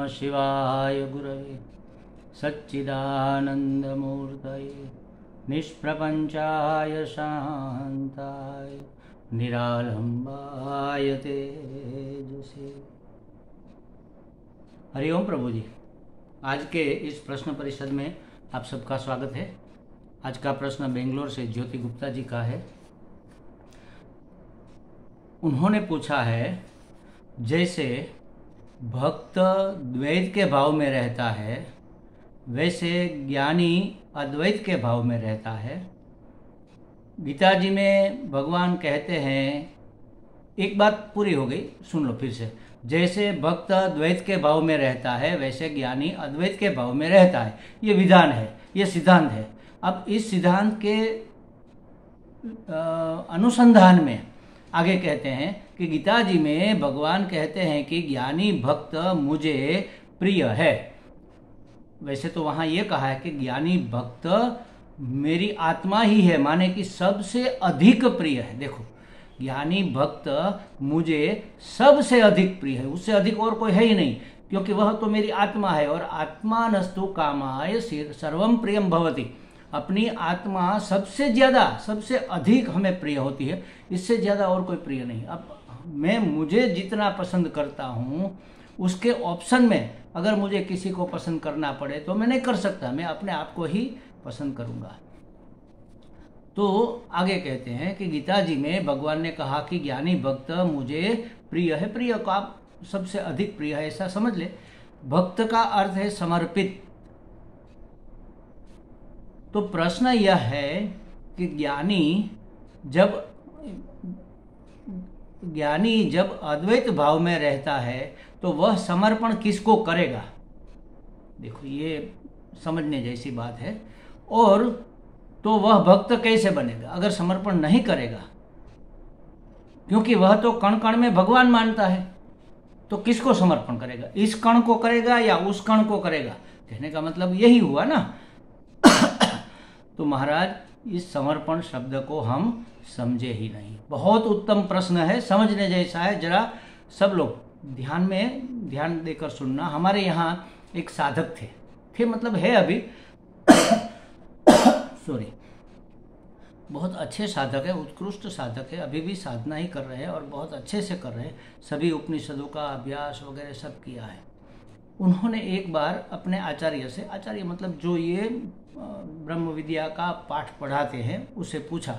शिवाय गुरवे सच्चिदानन्दमूर्तये निष्प्रपञ्चाय शान्ताय निरालम्बाय तेजसे। हरिओम प्रभु जी। आज के इस प्रश्न परिषद में आप सबका स्वागत है। आज का प्रश्न बेंगलोर से ज्योति गुप्ता जी का है। उन्होंने पूछा है, जैसे भक्त द्वैत के भाव में रहता है वैसे ज्ञानी अद्वैत के भाव में रहता है। गीता जी में भगवान कहते हैं, एक बात पूरी हो गई, सुन लो फिर से। जैसे भक्त द्वैत के भाव में रहता है वैसे ज्ञानी अद्वैत के भाव में रहता है। ये विधान है, ये सिद्धांत है। अब इस सिद्धांत के अनुसंधान में आगे कहते हैं कि गीता जी में भगवान कहते हैं कि ज्ञानी भक्त मुझे प्रिय है। वैसे तो वहाँ ये कहा है कि ज्ञानी भक्त मेरी आत्मा ही है, माने कि सबसे अधिक प्रिय है। देखो, ज्ञानी भक्त मुझे सबसे अधिक प्रिय है, उससे अधिक और कोई है ही नहीं, क्योंकि वह तो मेरी आत्मा है। और आत्मानस्तु कामाय सर्वम प्रियम भवति। अपनी आत्मा सबसे ज्यादा, सबसे अधिक हमें प्रिय होती है, इससे ज्यादा और कोई प्रिय नहीं। अब मैं मुझे जितना पसंद करता हूँ उसके ऑप्शन में अगर मुझे किसी को पसंद करना पड़े तो मैं नहीं कर सकता, मैं अपने आप को ही पसंद करूंगा। तो आगे कहते हैं कि गीता जी में भगवान ने कहा कि ज्ञानी भक्त मुझे प्रिय है। प्रिय को आप सबसे अधिक प्रिय है ऐसा समझ ले। भक्त का अर्थ है समर्पित। तो प्रश्न यह है कि ज्ञानी जब अद्वैत भाव में रहता है तो वह समर्पण किसको करेगा। देखो, ये समझने जैसी बात है। और तो वह भक्त कैसे बनेगा अगर समर्पण नहीं करेगा, क्योंकि वह तो कण कण में भगवान मानता है। तो किसको समर्पण करेगा, इस कण को करेगा या उस कण को करेगा? कहने का मतलब यही हुआ ना। तो महाराज, इस समर्पण शब्द को हम समझे ही नहीं। बहुत उत्तम प्रश्न है, समझने जैसा है। जरा सब लोग ध्यान देकर सुनना। हमारे यहाँ एक साधक थे मतलब है अभी सॉरी, बहुत अच्छे साधक है, उत्कृष्ट साधक है, अभी भी साधना ही कर रहे हैं और बहुत अच्छे से कर रहे हैं। सभी उपनिषदों का अभ्यास वगैरह सब किया है। उन्होंने एक बार अपने आचार्य से, आचार्य मतलब जो ये ब्रह्म विद्या का पाठ पढ़ाते हैं, उससे पूछा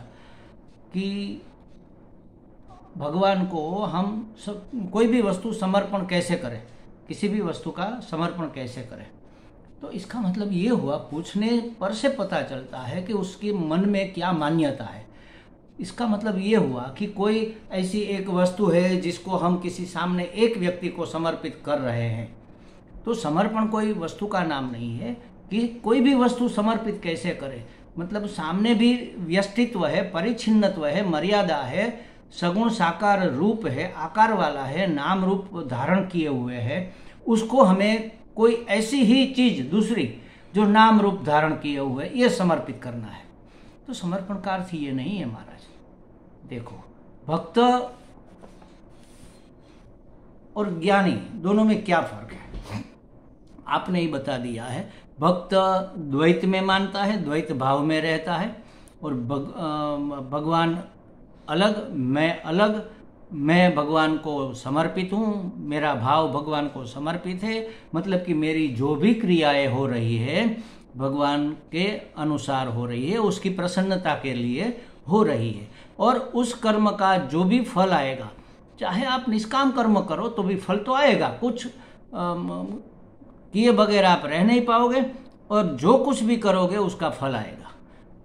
कि भगवान को हम कोई भी वस्तु समर्पण कैसे करें, किसी भी वस्तु का समर्पण कैसे करें। तो इसका मतलब ये हुआ, पूछने पर से पता चलता है कि उसके मन में क्या मान्यता है। इसका मतलब ये हुआ कि कोई ऐसी एक वस्तु है जिसको हम किसी सामने एक व्यक्ति को समर्पित कर रहे हैं। तो समर्पण कोई वस्तु का नाम नहीं है कि कोई भी वस्तु समर्पित कैसे करें। मतलब सामने भी व्यष्टित्व है, परिच्छिन्नत्व है, मर्यादा है, सगुण साकार रूप है, आकार वाला है, नाम रूप धारण किए हुए है। उसको हमें कोई ऐसी ही चीज दूसरी जो नाम रूप धारण किए हुए ये समर्पित करना है। तो समर्पण का अर्थ ये नहीं है महाराज। देखो, भक्त और ज्ञानी दोनों में क्या फर्क है आपने ही बता दिया है। भक्त द्वैत में मानता है, द्वैत भाव में रहता है, और भगवान अलग, मैं अलग, मैं भगवान को समर्पित हूँ, मेरा भाव भगवान को समर्पित है। मतलब कि मेरी जो भी क्रियाएं हो रही है भगवान के अनुसार हो रही है, उसकी प्रसन्नता के लिए हो रही है। और उस कर्म का जो भी फल आएगा, चाहे आप निष्काम कर्म करो तो भी फल तो आएगा। कुछ किए बगैर आप रह नहीं पाओगे, और जो कुछ भी करोगे उसका फल आएगा।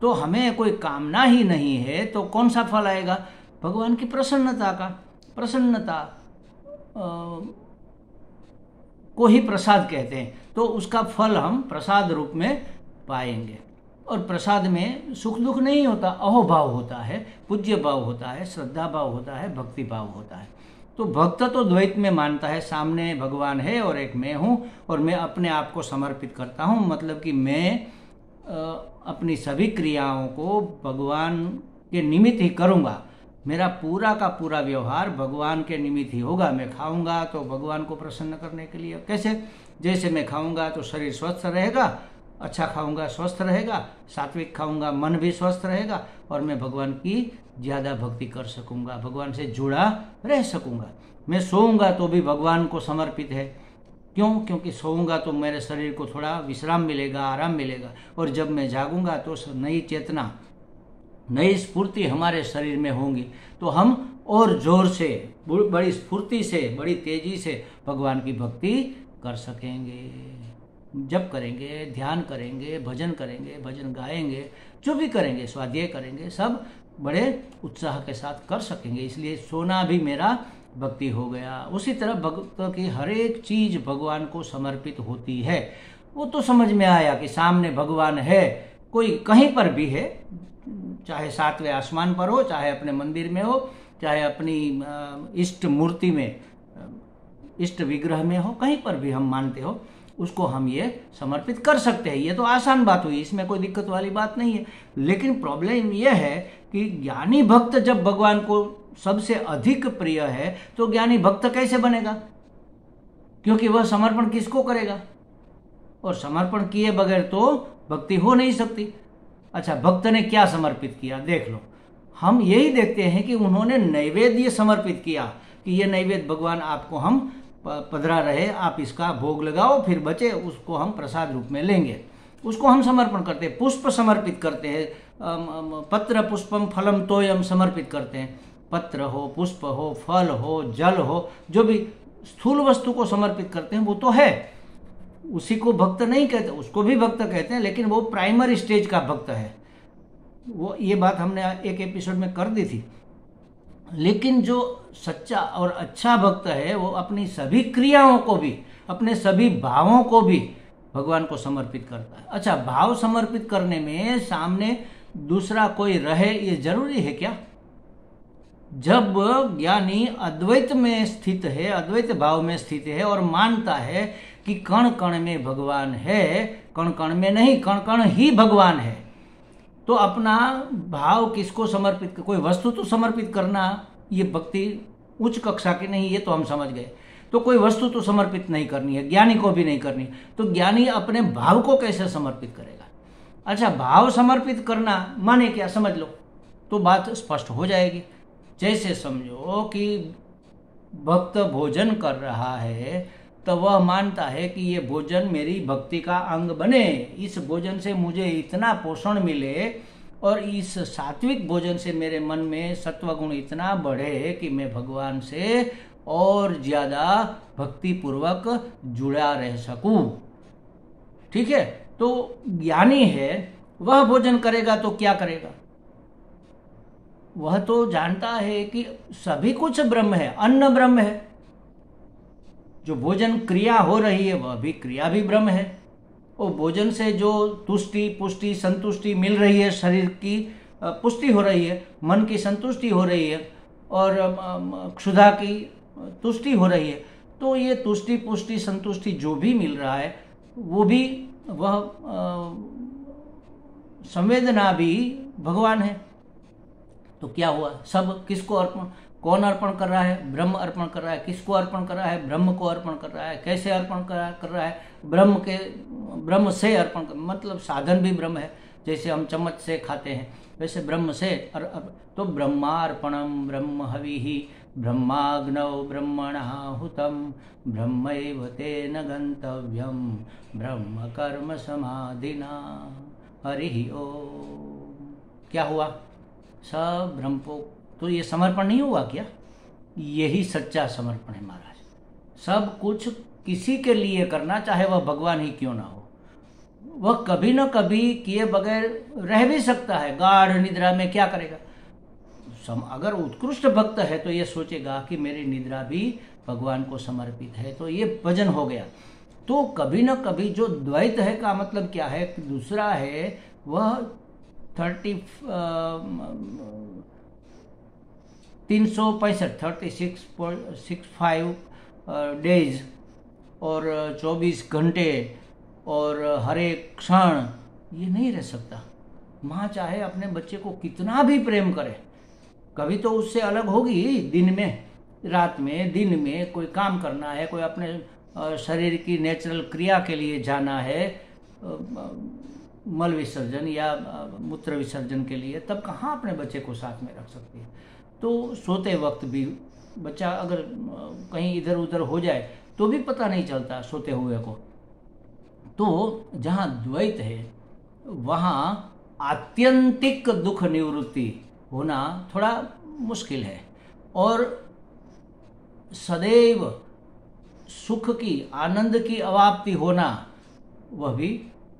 तो हमें कोई कामना ही नहीं है तो कौन सा फल आएगा? भगवान की प्रसन्नता को ही प्रसाद कहते हैं। तो उसका फल हम प्रसाद रूप में पाएंगे। और प्रसाद में सुख दुख नहीं होता, अहोभाव होता है, पूज्य भाव होता है, श्रद्धा भाव होता है, भक्ति भाव होता है। तो भक्त तो द्वैत में मानता है, सामने भगवान है और एक मैं हूँ, और मैं अपने आप को समर्पित करता हूँ। मतलब कि मैं अपनी सभी क्रियाओं को भगवान के निमित्त ही करूँगा। मेरा पूरा का पूरा व्यवहार भगवान के निमित्त ही होगा। मैं खाऊंगा तो भगवान को प्रसन्न करने के लिए। कैसे? जैसे मैं खाऊंगा तो शरीर स्वस्थ रहेगा, अच्छा खाऊंगा स्वस्थ रहेगा, सात्विक खाऊंगा मन भी स्वस्थ रहेगा, और मैं भगवान की ज़्यादा भक्ति कर सकूंगा, भगवान से जुड़ा रह सकूंगा। मैं सोऊंगा तो भी भगवान को समर्पित है। क्यों? क्योंकि सोऊंगा तो मेरे शरीर को थोड़ा विश्राम मिलेगा, आराम मिलेगा, और जब मैं जागूंगा तो नई चेतना, नई स्फूर्ति हमारे शरीर में होंगी, तो हम और जोर से, बड़ी स्फूर्ति से, बड़ी तेजी से भगवान की भक्ति कर सकेंगे। जप करेंगे, ध्यान करेंगे, भजन करेंगे, भजन गाएंगे, जो भी करेंगे, स्वाध्याय करेंगे, सब बड़े उत्साह के साथ कर सकेंगे। इसलिए सोना भी मेरा भक्ति हो गया। उसी तरह भक्त की हर एक चीज भगवान को समर्पित होती है। वो तो समझ में आया कि सामने भगवान है, कोई कहीं पर भी है, चाहे सातवें आसमान पर हो, चाहे अपने मंदिर में हो, चाहे अपनी इष्ट मूर्ति में, इष्ट विग्रह में हो, कहीं पर भी हम मानते हो, उसको हम ये समर्पित कर सकते हैं। ये तो आसान बात हुई, इसमें कोई दिक्कत वाली बात नहीं है। लेकिन प्रॉब्लम यह है कि ज्ञानी भक्त जब भगवान को सबसे अधिक प्रिय है तो ज्ञानी भक्त कैसे बनेगा? क्योंकि वह समर्पण किसको करेगा? और समर्पण किए बगैर तो भक्ति हो नहीं सकती। अच्छा, भक्त ने क्या समर्पित किया देख लो। हम यही देखते हैं कि उन्होंने नैवेद्य समर्पित किया कि ये नैवेद्य भगवान आपको हम पधरा रहे, आप इसका भोग लगाओ, फिर बचे उसको हम प्रसाद रूप में लेंगे, उसको हम समर्पण करते हैं। पुष्प समर्पित करते हैं, पत्र पुष्पम फलम तोयम समर्पित करते हैं। पत्र हो, पुष्प हो, फल हो, जल हो, जो भी स्थूल वस्तु को समर्पित करते हैं वो तो है, उसी को भक्त नहीं कहते, उसको भी भक्त कहते हैं, लेकिन वो प्राइमरी स्टेज का भक्त है। वो ये बात हमने एक एपिसोड में कर दी थी। लेकिन जो सच्चा और अच्छा भक्त है वो अपनी सभी क्रियाओं को भी, अपने सभी भावों को भी भगवान को समर्पित करता है। अच्छा, भाव समर्पित करने में सामने दूसरा कोई रहे ये जरूरी है क्या? जब ज्ञानी अद्वैत में स्थित है, अद्वैत भाव में स्थित है और मानता है कि कण कण में भगवान है, कण कण में नहीं, कण कण ही भगवान है, तो अपना भाव किसको समर्पित, कोई वस्तु तो समर्पित करना, ये भक्ति उच्च कक्षा की नहीं, ये तो हम समझ गए। तो कोई वस्तु तो समर्पित नहीं करनी है, ज्ञानी को भी नहीं करनी, तो ज्ञानी अपने भाव को कैसे समर्पित करेगा? अच्छा, भाव समर्पित करना माने क्या, समझ लो तो बात स्पष्ट हो जाएगी। जैसे समझो कि भक्त भोजन कर रहा है तो वह मानता है कि ये भोजन मेरी भक्ति का अंग बने, इस भोजन से मुझे इतना पोषण मिले और इस सात्विक भोजन से मेरे मन में सत्वगुण इतना बढ़े कि मैं भगवान से और ज्यादा भक्ति पूर्वक जुड़ा रह सकूं। ठीक है, तो ज्ञानी है, वह भोजन करेगा तो क्या करेगा? वह तो जानता है कि सभी कुछ ब्रह्म है, अन्न ब्रह्म है, जो भोजन क्रिया हो रही है वह भी क्रिया भी ब्रह्म है, और भोजन से जो तुष्टि पुष्टि संतुष्टि मिल रही है, शरीर की पुष्टि हो रही है, मन की संतुष्टि हो रही है, और क्षुधा की तुष्टि हो रही है, तो ये तुष्टि पुष्टि संतुष्टि जो भी मिल रहा है वो भी, वह संवेदना भी भगवान है। तो क्या हुआ? सब किसको अर्पण, कौन अर्पण कर रहा है? ब्रह्म अर्पण कर रहा है। किसको अर्पण कर रहा है? ब्रह्म को अर्पण कर रहा है। कैसे अर्पण कर रहा है? ब्रह्म से अर्पण कर, मतलब साधन भी ब्रह्म है। जैसे हम चम्मच से खाते हैं वैसे ब्रह्म से तो ब्रह्मार्पणम ब्रह्म हविहि ब्रह्माग्नौ ब्रह्मणाहुतम ब्रह्मैव तेन गंतव्यम ब्रह्म कर्म समाधिना हरि ओम। क्या हुआ? सब ब्रह्म को, तो ये समर्पण नहीं हुआ क्या? यही सच्चा समर्पण है महाराज। सब कुछ किसी के लिए करना, चाहे वह भगवान ही क्यों ना हो, वह कभी न कभी किए बगैर रह भी सकता है। गाढ़ निद्रा में क्या करेगा? अगर उत्कृष्ट भक्त है तो ये सोचेगा कि मेरी निद्रा भी भगवान को समर्पित है, तो ये भजन हो गया। तो कभी न कभी जो द्वैत है का मतलब क्या है? दूसरा है वह 365 डेज और 24 घंटे और हर एक क्षण ये नहीं रह सकता। माँ चाहे अपने बच्चे को कितना भी प्रेम करे, कभी तो उससे अलग होगी। दिन में, रात में, दिन में कोई काम करना है, कोई अपने शरीर की नेचुरल क्रिया के लिए जाना है, मल विसर्जन या मूत्र विसर्जन के लिए, तब कहाँ अपने बच्चे को साथ में रख सकती है। तो सोते वक्त भी बच्चा अगर कहीं इधर उधर हो जाए तो भी पता नहीं चलता सोते हुए को। तो जहाँ द्वैत है वहाँ आत्यंतिक दुख निवृत्ति होना थोड़ा मुश्किल है, और सदैव सुख की, आनंद की अवाप्ति होना वह भी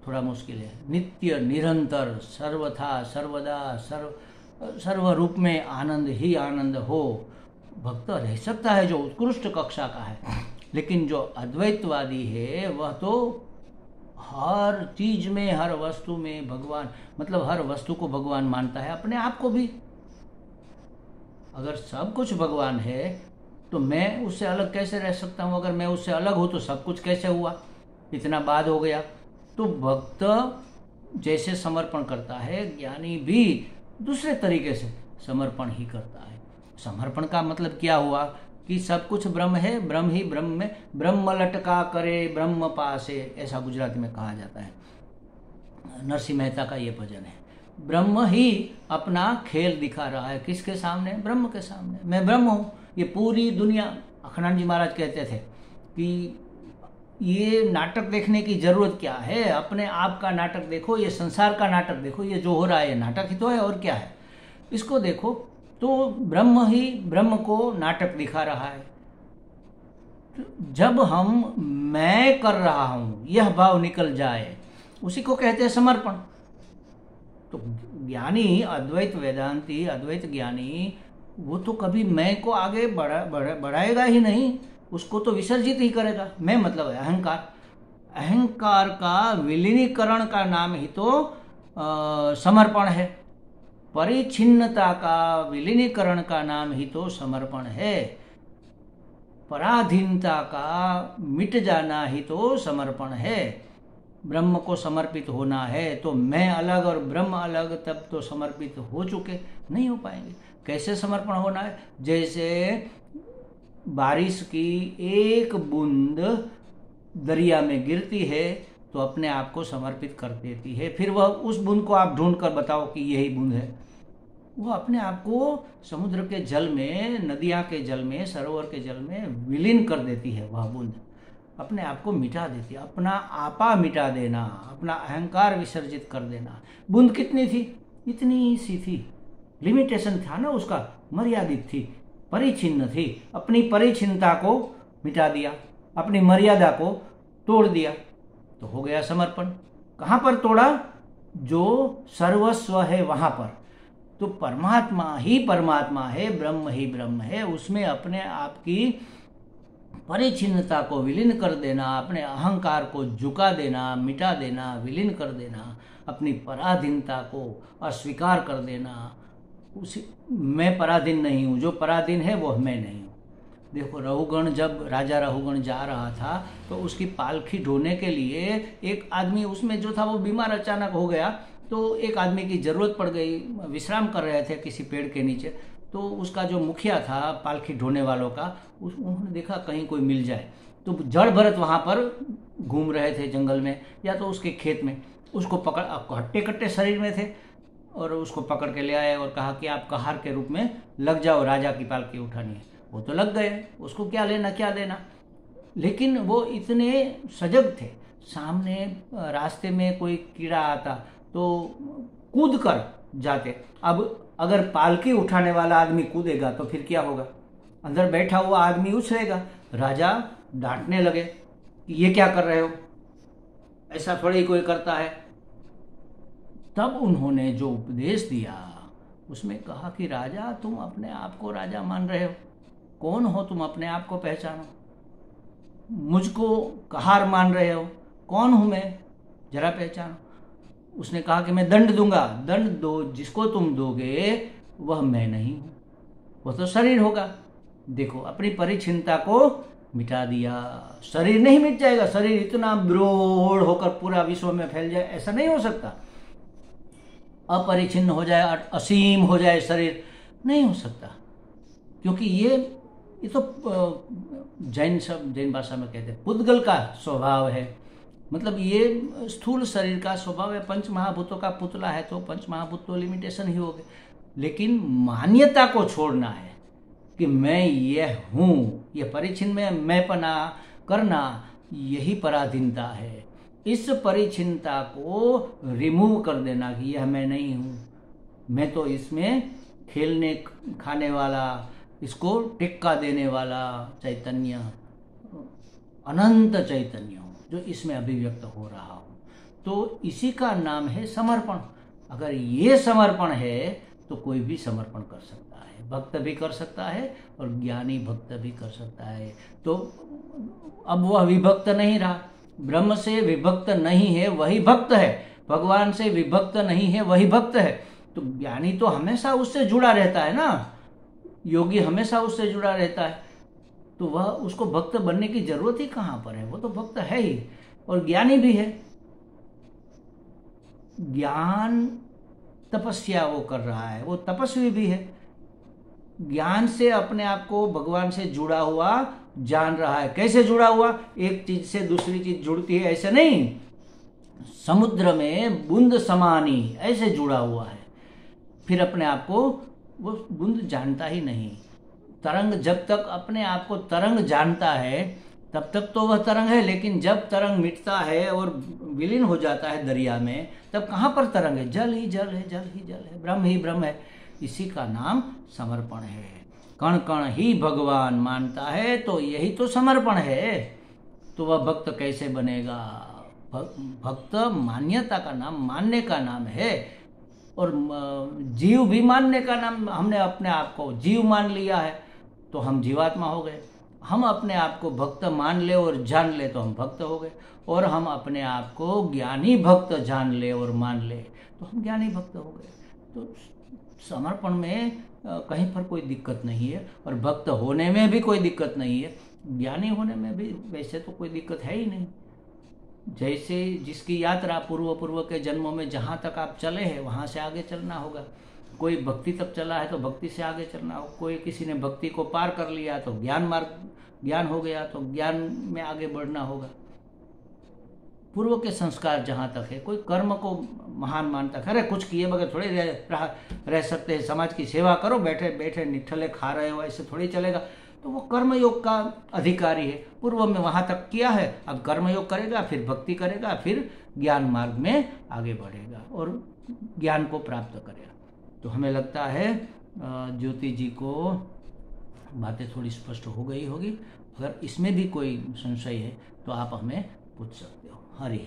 थोड़ा मुश्किल है। नित्य, निरंतर, सर्वथा, सर्वदा, सर्व रूप में आनंद ही आनंद हो, भक्त रह सकता है जो उत्कृष्ट कक्षा का है। लेकिन जो अद्वैतवादी है वह तो हर चीज में, हर वस्तु में भगवान, मतलब हर वस्तु को भगवान मानता है, अपने आप को भी। अगर सब कुछ भगवान है तो मैं उससे अलग कैसे रह सकता हूँ? अगर मैं उससे अलग हूँ तो सब कुछ कैसे हुआ? इतना बाद हो गया। तो भक्त जैसे समर्पण करता है, ज्ञानी भी दूसरे तरीके से समर्पण ही करता है। समर्पण का मतलब क्या हुआ कि सब कुछ ब्रह्म है, ब्रह्म ही ब्रह्म में, ब्रह्म लटका करे ब्रह्म पासे, ऐसा गुजराती में कहा जाता है। नरसिंह मेहता का ये भजन है। ब्रह्म ही अपना खेल दिखा रहा है, किसके सामने? ब्रह्म के सामने। मैं ब्रह्म हूँ। ये पूरी दुनिया, अखंडानंद जी महाराज कहते थे कि ये नाटक देखने की जरूरत क्या है, अपने आप का नाटक देखो, ये संसार का नाटक देखो, ये जो हो रहा है ये नाटक ही तो है, और क्या है, इसको देखो। तो ब्रह्म ही ब्रह्म को नाटक दिखा रहा है। जब हम मैं कर रहा हूं यह भाव निकल जाए, उसी को कहते हैं समर्पण। तो ज्ञानी, अद्वैत वेदांती, अद्वैत ज्ञानी, वो तो कभी मैं को आगे बढ़ाएगा ही नहीं, उसको तो विसर्जित ही करेगा। मैं मतलब अहंकार, अहंकार का विलीनीकरण का नाम ही तो समर्पण है। परिच्छिन्नता का विलीनीकरण का नाम ही तो समर्पण है। पराधीनता का मिट जाना ही तो समर्पण है। ब्रह्म को समर्पित होना है तो मैं अलग और ब्रह्म अलग, तब तो समर्पित हो चुके, नहीं हो पाएंगे। कैसे समर्पण होना है? जैसे बारिश की एक बूंद दरिया में गिरती है तो अपने आप को समर्पित कर देती है, फिर वह उस बूंद को आप ढूंढ कर बताओ कि यही बूंद है। वो अपने आप को समुद्र के जल में, नदियाँ के जल में, सरोवर के जल में विलीन कर देती है। वह बूंद अपने आप को मिटा देती है। अपना आपा मिटा देना, अपना अहंकार विसर्जित कर देना। बूंद कितनी थी? इतनी सी थी। लिमिटेशन था ना उसका, मर्यादित थी, परिचिन्न थी। अपनी परिचिन्नता को मिटा दिया, अपनी मर्यादा को तोड़ दिया, तो हो गया समर्पण। कहाँ पर तोड़ा? जो सर्वस्व है वहां पर। तो परमात्मा ही परमात्मा है, ब्रह्म ही ब्रह्म है, उसमें अपने आप की परिचिन्नता को विलीन कर देना, अपने अहंकार को झुका देना, मिटा देना, विलीन कर देना, अपनी पराधीनता को अस्वीकार कर देना। उसी मैं पराधीन नहीं हूँ, जो पराधीन है वो मैं नहीं हूँ। देखो, रहुगण, जब राजा रहुगण जा रहा था तो उसकी पालकी ढोने के लिए एक आदमी उसमें जो था वो बीमार अचानक हो गया, तो एक आदमी की जरूरत पड़ गई। विश्राम कर रहे थे किसी पेड़ के नीचे, तो उसका जो मुखिया था पालकी ढोने वालों का, उन्होंने देखा कहीं कोई मिल जाए, तो जड़ भरत वहाँ पर घूम रहे थे जंगल में या तो उसके खेत में। उसको पकड़, हट्टे कट्टे शरीर में थे, और उसको पकड़ के ले आए और कहा कि आप कहार के रूप में लग जाओ, राजा की पालकी उठानी है। वो तो लग गए, उसको क्या लेना क्या देना। लेकिन वो इतने सजग थे, सामने रास्ते में कोई कीड़ा आता तो कूद कर जाते। अब अगर पालकी उठाने वाला आदमी कूदेगा तो फिर क्या होगा? अंदर बैठा हुआ आदमी उछलेगा। राजा डांटने लगे कि ये क्या कर रहे हो, ऐसा थोड़ा ही कोई करता है। तब उन्होंने जो उपदेश दिया उसमें कहा कि राजा, तुम अपने आप को राजा मान रहे हो, कौन हो तुम? अपने आप को पहचानो। मुझको कहार मान रहे हो, कौन हूं मैं? जरा पहचानो। उसने कहा कि मैं दंड दूंगा। दंड दो, जिसको तुम दोगे वह मैं नहीं हूं, वह तो शरीर होगा। देखो, अपनी परिचिन्नता को मिटा दिया। शरीर नहीं मिट जाएगा, शरीर इतना ब्रोड़ होकर पूरा विश्व में फैल जाए, ऐसा नहीं हो सकता। अपरिचिन्न हो जाए, असीम हो जाए शरीर, नहीं हो सकता, क्योंकि ये तो जैन भाषा में कहते हैं पुद्गल का स्वभाव है। मतलब ये स्थूल शरीर का स्वभाव है, पंच महाभूतों का पुतला है, तो पंच महाभूत तो लिमिटेशन ही हो गए। लेकिन मान्यता को छोड़ना है कि मैं ये हूँ, ये परिचिन में मैंपना करना, यही पराधीनता है। इस परिचिनता को रिमूव कर देना कि यह मैं नहीं हूँ, मैं तो इसमें खेलने खाने वाला, इसको टिक्का देने वाला चैतन्य, अनंत चैतन्य हूँ जो इसमें अभिव्यक्त हो रहा हूँ। तो इसी का नाम है समर्पण। अगर ये समर्पण है तो कोई भी समर्पण कर सकता है, भक्त भी कर सकता है और ज्ञानी भक्त भी कर सकता है। तो अब वह विभक्त नहीं रहा, ब्रह्म से विभक्त नहीं है वही भक्त है, भगवान से विभक्त नहीं है वही भक्त है। तो ज्ञानी तो हमेशा उससे जुड़ा रहता है ना, योगी हमेशा उससे जुड़ा रहता है, तो वह उसको भक्त बनने की जरूरत ही कहाँ पर है, वो तो भक्त है ही और ज्ञानी भी है। ज्ञान तपस्या वो कर रहा है, वो तपस्वी भी है, ज्ञान से अपने आप को भगवान से जुड़ा हुआ जान रहा है। कैसे जुड़ा हुआ? एक चीज से दूसरी चीज जुड़ती है ऐसे नहीं, समुद्र में बूंद समानी ऐसे जुड़ा हुआ है। फिर अपने आप को वो बूंद जानता ही नहीं। तरंग जब तक अपने आप को तरंग जानता है तब तक तो वह तरंग है, लेकिन जब तरंग मिटता है और विलीन हो जाता है दरिया में, तब कहाँ पर तरंग है? जल ही जल है, जल ही जल है, ब्रह्म ही ब्रह्म है। इसी का नाम समर्पण है। कण कण ही भगवान मानता है तो यही तो समर्पण है। तो वह भक्त कैसे बनेगा? भक्त मान्यता का नाम, मानने का नाम है। और जीव भी मानने का नाम, हमने अपने आप को जीव मान लिया है तो हम जीवात्मा हो गए। हम अपने आप को भक्त मान ले और जान ले तो हम भक्त हो गए, और हम अपने आप को ज्ञानी भक्त जान ले और मान ले तो हम ज्ञानी भक्त हो गए। तो समर्पण में कहीं पर कोई दिक्कत नहीं है, और भक्त होने में भी कोई दिक्कत नहीं है, ज्ञानी होने में भी वैसे तो कोई दिक्कत है ही नहीं। जैसे जिसकी यात्रा पूर्व के जन्मों में जहाँ तक आप चले हैं वहाँ से आगे चलना होगा। कोई भक्ति तक चला है तो भक्ति से आगे चलना होगा। कोई किसी ने भक्ति को पार कर लिया तो ज्ञान हो गया तो ज्ञान में आगे बढ़ना होगा। पूर्व के संस्कार जहाँ तक है, कोई कर्म को महान मानता है, अरे कुछ किए बगैर थोड़े रह सकते हैं, समाज की सेवा करो, बैठे बैठे निठल्ले खा रहे हो ऐसे थोड़ी चलेगा, तो वो कर्मयोग का अधिकारी है। पूर्व में वहाँ तक किया है, अब कर्मयोग करेगा, फिर भक्ति करेगा, फिर ज्ञान मार्ग में आगे बढ़ेगा और ज्ञान को प्राप्त करेगा। तो हमें लगता है ज्योति जी को बातें थोड़ी स्पष्ट हो गई होगी। अगर इसमें भी कोई संशय है तो आप हमें पूछ सकते हो। हरि